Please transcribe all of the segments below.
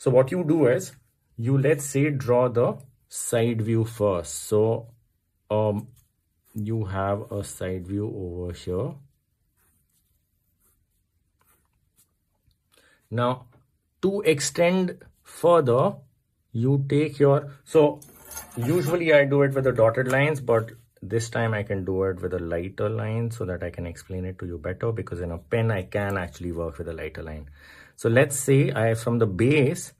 So what you do is, you let's say draw the side view first. So you have a side view over here. Now to extend further, you take your, so usually I do it with the dotted lines, but this time I can do it with a lighter line so that I can explain it to you better, because in a pen I can actually work with a lighter line. So let's say from the base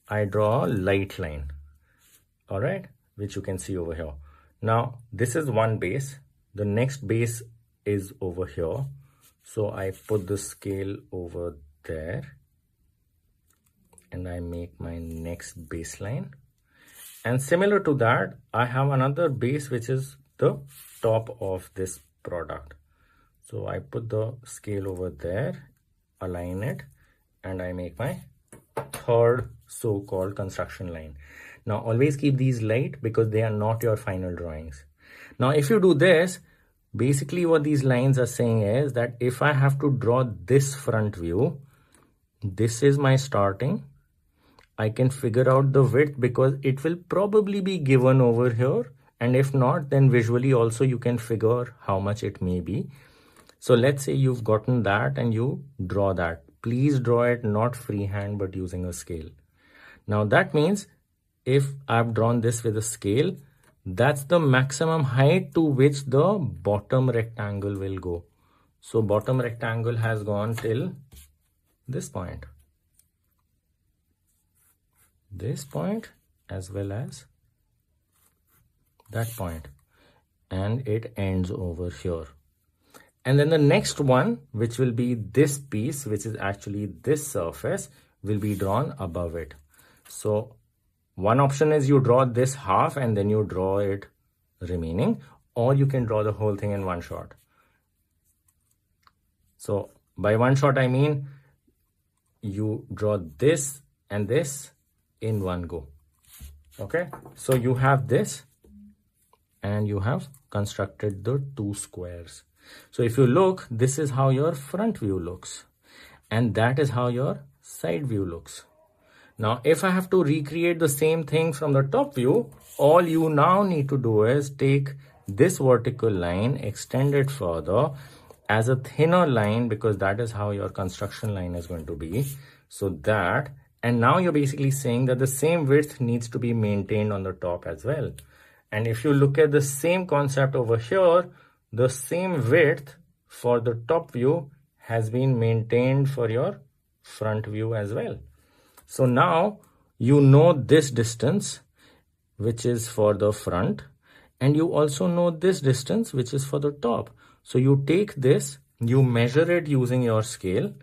I draw a light line, all right, which you can see over here. Now this is one base, the next base is over here, so I put the scale over there and I make my next baseline. And similar to that, I have another base which is the top of this product. So I put the scale over there, align it, and I make my third so-called construction line. Now always keep these light because they are not your final drawings. Now if you do this, basically what these lines are saying is that if I have to draw this front view, this is my starting. I can figure out the width because it will probably be given over here, and if not, then visually also you can figure how much it may be. So let's say you've gotten that and you draw that. Please draw it not freehand but using a scale. Now that means if I've drawn this with a scale, that's the maximum height to which the bottom rectangle will go. So bottom rectangle has gone till this point as well as that point, and it ends over here. And then the next one, which will be this piece, which is actually this surface, will be drawn above it. So one option is you draw this half and then you draw it remaining, or you can draw the whole thing in one shot. So by one shot I mean you draw this and this in one go. Okay, so you have this and you have constructed the two squares. So if you look, this is how your front view looks and that is how your side view looks. Now if I have to recreate the same thing from the top view, all you now need to do is take this vertical line, extend it further as a thinner line, because that is how your construction line is going to be. So that, and now you're basically saying that the same width needs to be maintained on the top as well. And if you look at the same concept over here, the same width for the top view has been maintained for your front view as well. So now you know this distance, which is for the front, and you also know this distance, which is for the top. So you take this, you measure it using your scale,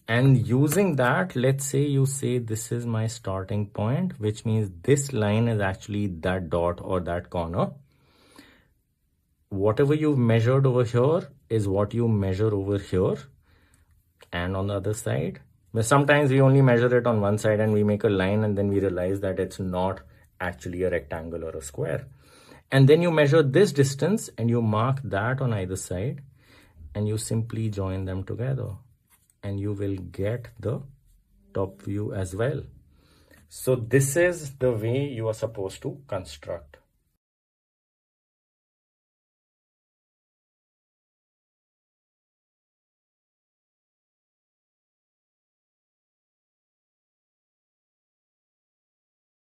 and using that, let's say you say this is my starting point, which means this line is actually that dot or that corner. Whatever you've measured over here is what you measure over here and on the other side. But sometimes we only measure it on one side and we make a line and then we realize that it's not actually a rectangle or a square. And then you measure this distance and you mark that on either side and you simply join them together and you will get the top view as well. So this is the way you are supposed to construct.